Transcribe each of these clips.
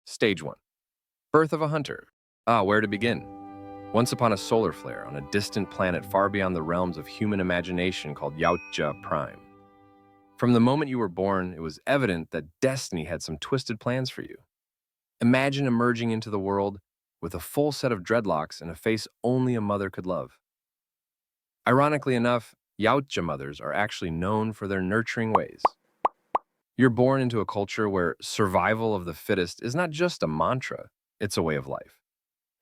Stage 1. Birth of a Hunter. Where to begin? Once upon a solar flare on a distant planet far beyond the realms of human imagination called Yautja Prime. From the moment you were born, it was evident that destiny had some twisted plans for you. Imagine emerging into the world with a full set of dreadlocks and a face only a mother could love. Ironically enough, Yautja mothers are actually known for their nurturing ways. You're born into a culture where survival of the fittest is not just a mantra, it's a way of life.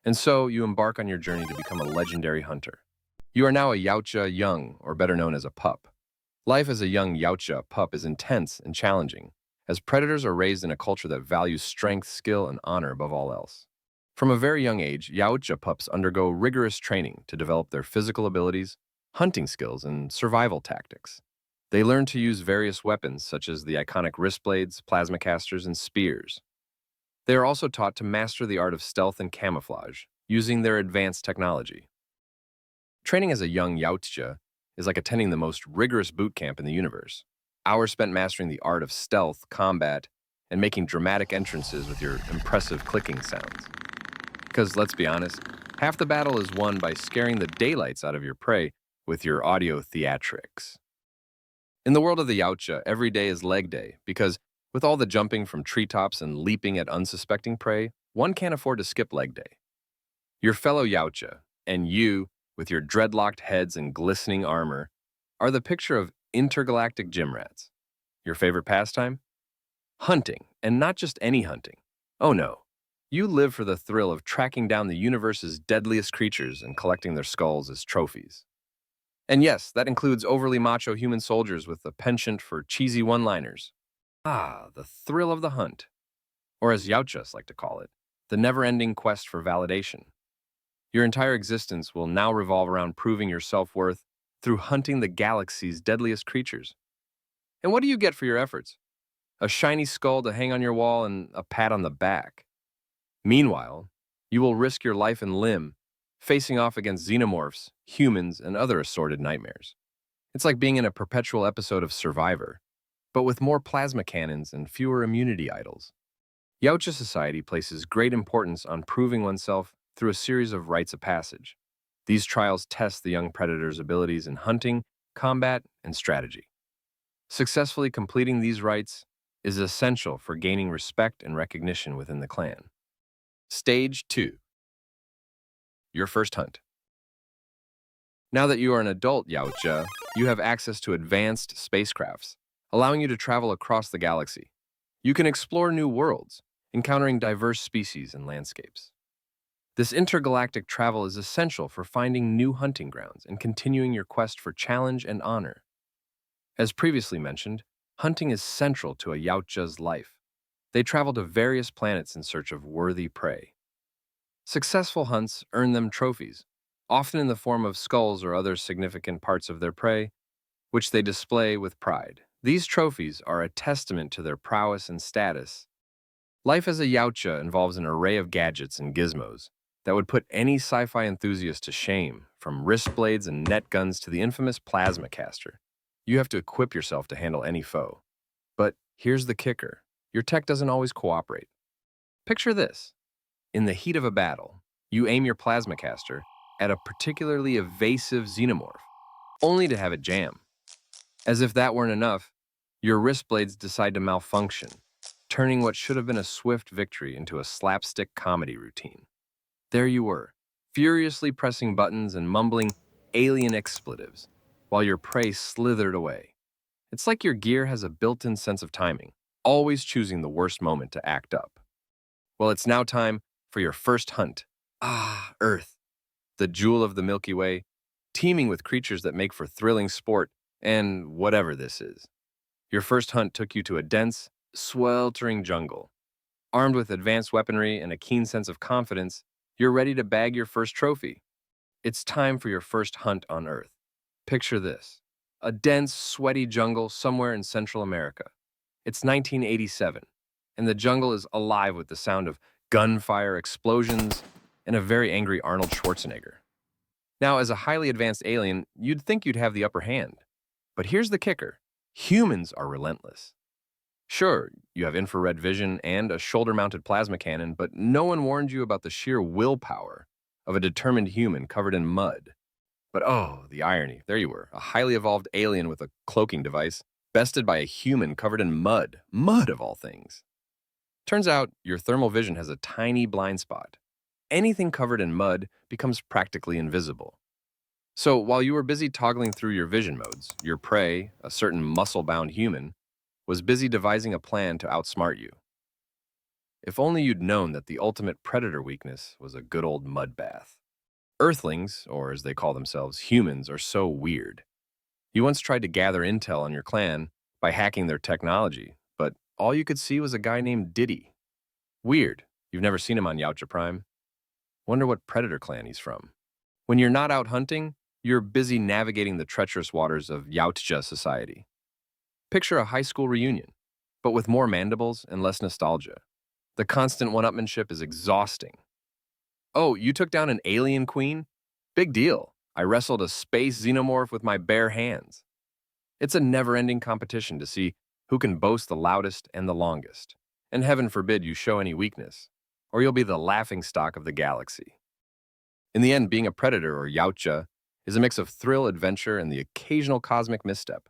And so you embark on your journey to become a legendary hunter. You are now a Yautja young, or better known as a pup. Life as a young Yautja pup is intense and challenging, as predators are raised in a culture that values strength, skill, and honor above all else. From a very young age, Yautja pups undergo rigorous training to develop their physical abilities, hunting skills, and survival tactics. They learn to use various weapons such as the iconic wrist blades, plasma casters, and spears. They are also taught to master the art of stealth and camouflage, using their advanced technology. Training as a young Yautja is like attending the most rigorous boot camp in the universe. Hours spent mastering the art of stealth, combat, and making dramatic entrances with your impressive clicking sounds. Because let's be honest, half the battle is won by scaring the daylights out of your prey with your audio theatrics. In the world of the Yautja, every day is leg day because with all the jumping from treetops and leaping at unsuspecting prey, one can't afford to skip leg day. Your fellow Yautja, and you, with your dreadlocked heads and glistening armor, are the picture of intergalactic gym rats. Your favorite pastime? Hunting, and not just any hunting. Oh no, you live for the thrill of tracking down the universe's deadliest creatures and collecting their skulls as trophies. And yes, that includes overly macho human soldiers with a penchant for cheesy one-liners. The thrill of the hunt. Or as Yautjas like to call it, the never-ending quest for validation. Your entire existence will now revolve around proving your self-worth through hunting the galaxy's deadliest creatures. And what do you get for your efforts? A shiny skull to hang on your wall and a pat on the back. Meanwhile, you will risk your life and limb facing off against xenomorphs, humans, and other assorted nightmares. It's like being in a perpetual episode of Survivor, but with more plasma cannons and fewer immunity idols. Yautja society places great importance on proving oneself through a series of rites of passage. These trials test the young predator's abilities in hunting, combat, and strategy. Successfully completing these rites is essential for gaining respect and recognition within the clan. Stage 2. Your first hunt. Now that you are an adult Yautja, you have access to advanced spacecrafts, allowing you to travel across the galaxy. You can explore new worlds, encountering diverse species and landscapes. This intergalactic travel is essential for finding new hunting grounds and continuing your quest for challenge and honor. As previously mentioned, hunting is central to a Yautja's life. They travel to various planets in search of worthy prey. Successful hunts earn them trophies, often in the form of skulls or other significant parts of their prey, which they display with pride. These trophies are a testament to their prowess and status. Life as a Yautja involves an array of gadgets and gizmos that would put any sci-fi enthusiast to shame, from wrist blades and net guns to the infamous plasma caster. You have to equip yourself to handle any foe. But here's the kicker. Your tech doesn't always cooperate. Picture this. In the heat of a battle, you aim your plasma caster at a particularly evasive xenomorph, only to have it jam. As if that weren't enough, your wrist blades decide to malfunction, turning what should have been a swift victory into a slapstick comedy routine. There you were, furiously pressing buttons and mumbling alien expletives, while your prey slithered away. It's like your gear has a built-in sense of timing, always choosing the worst moment to act up. Well, it's now time for your first hunt. Earth, the jewel of the Milky Way, teeming with creatures that make for thrilling sport, and whatever this is. Your first hunt took you to a dense, sweltering jungle. Armed with advanced weaponry and a keen sense of confidence, you're ready to bag your first trophy. It's time for your first hunt on Earth. Picture this. A dense, sweaty jungle somewhere in Central America. It's 1987, and the jungle is alive with the sound of gunfire, explosions, and a very angry Arnold Schwarzenegger. Now, as a highly advanced alien, you'd think you'd have the upper hand. But here's the kicker. Humans are relentless. Sure, you have infrared vision and a shoulder-mounted plasma cannon, but no one warned you about the sheer willpower of a determined human covered in mud. But oh, the irony. There you were, a highly evolved alien with a cloaking device, bested by a human covered in mud. Mud, of all things. Turns out your thermal vision has a tiny blind spot. Anything covered in mud becomes practically invisible. So while you were busy toggling through your vision modes, your prey, a certain muscle-bound human, was busy devising a plan to outsmart you. If only you'd known that the ultimate predator weakness was a good old mud bath. Earthlings, or as they call themselves, humans, are so weird. You once tried to gather intel on your clan by hacking their technology, but all you could see was a guy named Diddy. Weird. You've never seen him on Yautja Prime? Wonder what predator clan he's from. When you're not out hunting, you're busy navigating the treacherous waters of Yautja society. Picture a high school reunion, but with more mandibles and less nostalgia. The constant one-upmanship is exhausting. Oh, you took down an alien queen? Big deal. I wrestled a space xenomorph with my bare hands. It's a never-ending competition to see who can boast the loudest and the longest. And heaven forbid you show any weakness, or you'll be the laughingstock of the galaxy. In the end, being a predator or Yautja is a mix of thrill, adventure, and the occasional cosmic misstep.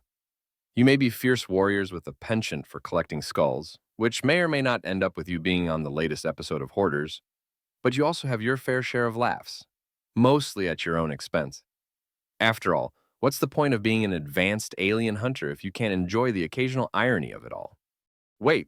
You may be fierce warriors with a penchant for collecting skulls, which may or may not end up with you being on the latest episode of Hoarders, but you also have your fair share of laughs, mostly at your own expense. After all, what's the point of being an advanced alien hunter if you can't enjoy the occasional irony of it all? Wait,